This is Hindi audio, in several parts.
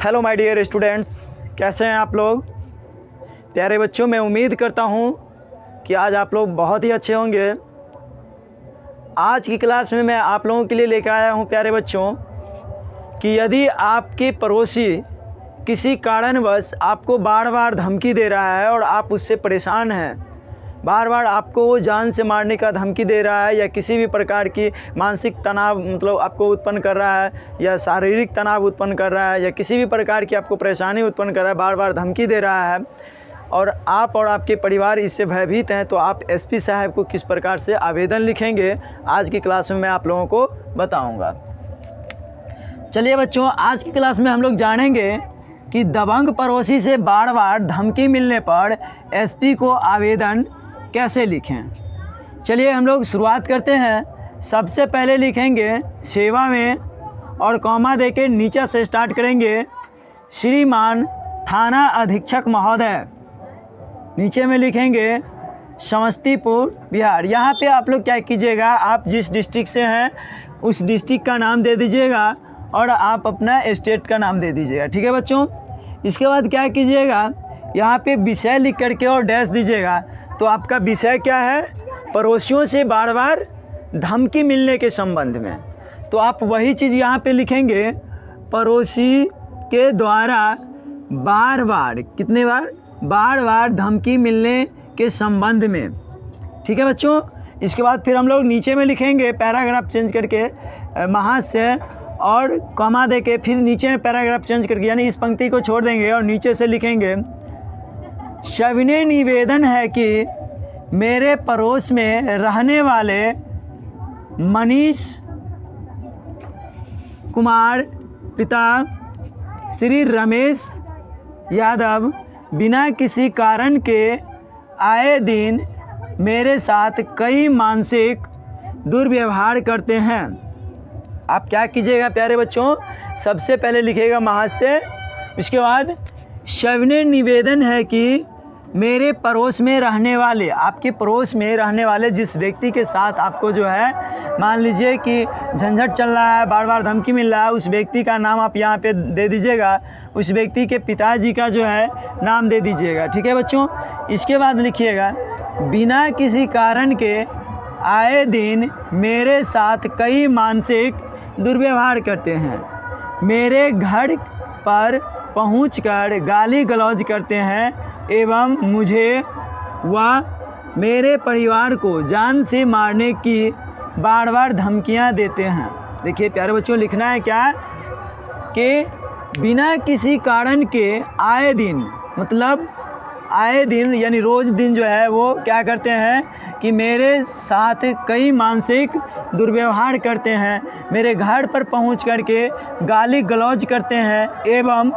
हेलो माय डियर स्टूडेंट्स, कैसे हैं आप लोग? प्यारे बच्चों, मैं उम्मीद करता हूं कि आज आप लोग बहुत ही अच्छे होंगे। आज की क्लास में मैं आप लोगों के लिए लेकर आया हूं प्यारे बच्चों कि यदि आपके पड़ोसी किसी कारणवश आपको बार बार धमकी दे रहा है और आप उससे परेशान हैं, बार बार आपको वो जान से मारने का धमकी दे रहा है या किसी भी प्रकार की मानसिक तनाव आपको उत्पन्न कर रहा है या शारीरिक तनाव उत्पन्न कर रहा है या किसी भी प्रकार की आपको परेशानी उत्पन्न कर रहा है, बार बार धमकी दे रहा है और आप और आपके परिवार इससे भयभीत हैं, तो आप एसपी साहब को किस प्रकार से आवेदन लिखेंगे आज की क्लास में मैं आप लोगों को बताऊँगा। चलिए बच्चों, आज की क्लास में हम लोग जानेंगे कि दबंग पड़ोसी से बार बार धमकी मिलने पर एसपी को आवेदन कैसे लिखें। चलिए हम लोग शुरुआत करते हैं। सबसे पहले लिखेंगे सेवा में और कॉमा देके नीचे से स्टार्ट करेंगे, श्रीमान थाना अधीक्षक महोदय। नीचे में लिखेंगे समस्तीपुर बिहार। यहाँ पे आप लोग क्या कीजिएगा, आप जिस डिस्ट्रिक्ट से हैं उस डिस्ट्रिक्ट का नाम दे दीजिएगा और आप अपना स्टेट का नाम दे दीजिएगा, ठीक है बच्चों। इसके बाद क्या कीजिएगा, यहाँ पे विषय लिख करके और डैश दीजिएगा। तो आपका विषय क्या है, पड़ोसियों से बार बार धमकी मिलने के संबंध में। तो आप वही चीज़ यहाँ पे लिखेंगे, पड़ोसी के द्वारा बार बार, कितने बार, बार बार धमकी मिलने के संबंध में, ठीक है बच्चों। इसके बाद फिर हम लोग नीचे में लिखेंगे पैराग्राफ चेंज करके महाशय और कॉमा दे के फिर नीचे में पैराग्राफ चेंज करके, यानी इस पंक्ति को छोड़ देंगे और नीचे से लिखेंगे सविनय निवेदन है कि मेरे पड़ोस में रहने वाले मनीष कुमार पिता श्री रमेश यादव बिना किसी कारण के आए दिन मेरे साथ कई मानसिक दुर्व्यवहार करते हैं। आप क्या कीजिएगा प्यारे बच्चों, सबसे पहले लिखिएगा महाशय, इसके बाद सविनय निवेदन है कि मेरे पड़ोस में रहने वाले, आपके पड़ोस में रहने वाले जिस व्यक्ति के साथ आपको जो है मान लीजिए कि झंझट चल रहा है, बार बार धमकी मिल रहा है, उस व्यक्ति का नाम आप यहाँ पे दे दीजिएगा, उस व्यक्ति के पिताजी का जो है नाम दे दीजिएगा, ठीक है बच्चों। इसके बाद लिखिएगा बिना किसी कारण के आए दिन मेरे साथ कई मानसिक दुर्व्यवहार करते हैं, मेरे घर पर पहुंचकर गाली गलौज करते हैं एवं मुझे व मेरे परिवार को जान से मारने की बार बार धमकियां देते हैं। देखिए प्यारे बच्चों, लिखना है क्या कि बिना किसी कारण के आए दिन, मतलब आए दिन यानी रोज़ दिन जो है वो क्या करते हैं कि मेरे साथ कई मानसिक दुर्व्यवहार करते हैं, मेरे घर पर पहुंच कर के गाली गलौज करते हैं एवं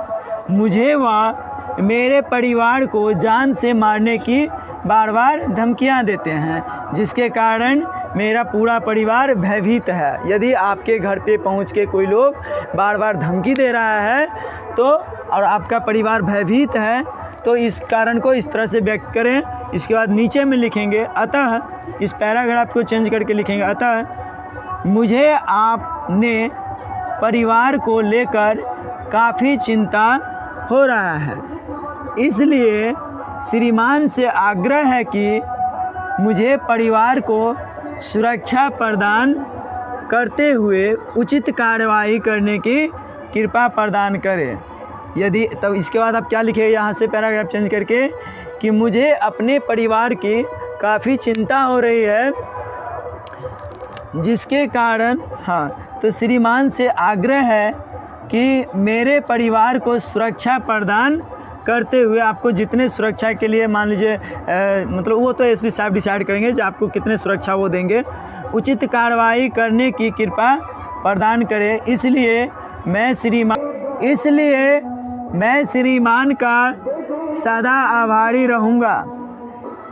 मुझे व मेरे परिवार को जान से मारने की बार बार धमकियां देते हैं, जिसके कारण मेरा पूरा परिवार भयभीत है। यदि आपके घर पे पहुंच के कोई लोग बार बार धमकी दे रहा है तो और आपका परिवार भयभीत है तो इस कारण को इस तरह से व्यक्त करें। इसके बाद नीचे में लिखेंगे अतः, इस पैराग्राफ को चेंज करके लिखेंगे अतः मुझे आपने परिवार को लेकर काफ़ी चिंता हो रहा है, इसलिए श्रीमान से आग्रह है कि मुझे परिवार को सुरक्षा प्रदान करते हुए उचित कार्रवाई करने की कृपा प्रदान करें। यदि तब इसके बाद आप क्या लिखेंगे, यहाँ से पैराग्राफ चेंज करके कि मुझे अपने परिवार की काफ़ी चिंता हो रही है, जिसके कारण तो श्रीमान से आग्रह है कि मेरे परिवार को सुरक्षा प्रदान करते हुए, आपको जितने सुरक्षा के लिए मान लीजिए वो तो एसपी साहब डिसाइड करेंगे जो आपको कितने सुरक्षा वो देंगे, उचित कार्रवाई करने की कृपा प्रदान करें। इसलिए मैं श्रीमान का सदा आभारी रहूँगा।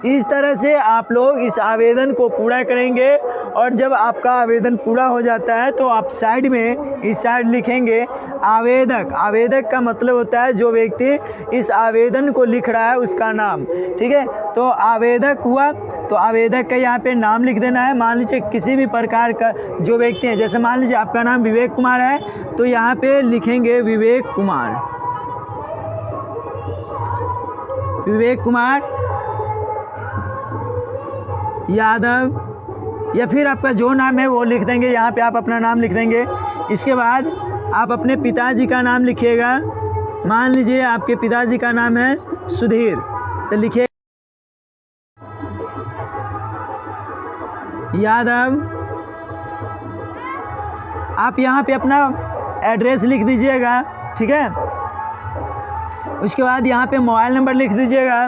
इस तरह से आप लोग इस आवेदन को पूरा करेंगे और जब आपका आवेदन पूरा हो जाता है तो आप साइड में इस साइड लिखेंगे आवेदक। आवेदक का मतलब होता है जो व्यक्ति इस आवेदन को लिख रहा है उसका नाम, ठीक है। तो आवेदक हुआ तो आवेदक का यहाँ पे नाम लिख देना है। मान लीजिए किसी भी प्रकार का जो व्यक्ति है, जैसे मान लीजिए आपका नाम विवेक कुमार है तो यहाँ पे लिखेंगे विवेक कुमार, विवेक कुमार यादव, या फिर आपका जो नाम है वो लिख देंगे। यहाँ पे आप अपना नाम लिख देंगे। इसके बाद आप अपने पिताजी का नाम लिखिएगा। मान लीजिए आपके पिताजी का नाम है सुधीर, तो लिखिए यादव। आप यहाँ पे अपना एड्रेस लिख दीजिएगा, ठीक है। उसके बाद यहाँ पे मोबाइल नंबर लिख दीजिएगा।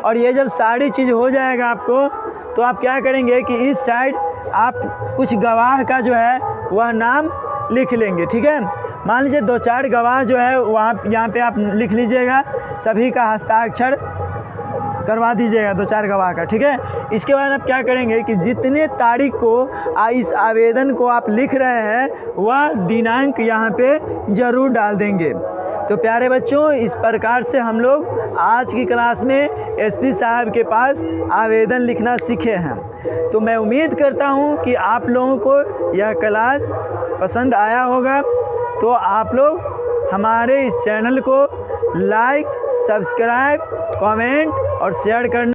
और ये जब सारी चीज़ हो जाएगा आपको, तो आप क्या करेंगे कि इस साइड आप कुछ गवाह का जो है वह नाम लिख लेंगे, ठीक है। मान लीजिए 2-4 गवाह जो है वहाँ यहाँ पे आप लिख लीजिएगा, सभी का हस्ताक्षर करवा दीजिएगा 2-4 गवाह का, ठीक है। इसके बाद आप क्या करेंगे कि जितने तारीख को इस आवेदन को आप लिख रहे हैं वह दिनांक यहाँ पे ज़रूर डाल देंगे। तो प्यारे बच्चों, इस प्रकार से हम लोग आज की क्लास में एसपी साहब के पास आवेदन लिखना सीखे हैं। तो मैं उम्मीद करता हूँ कि आप लोगों को यह क्लास पसंद आया होगा। तो आप लोग हमारे इस चैनल को लाइक, सब्सक्राइब, कमेंट और शेयर करना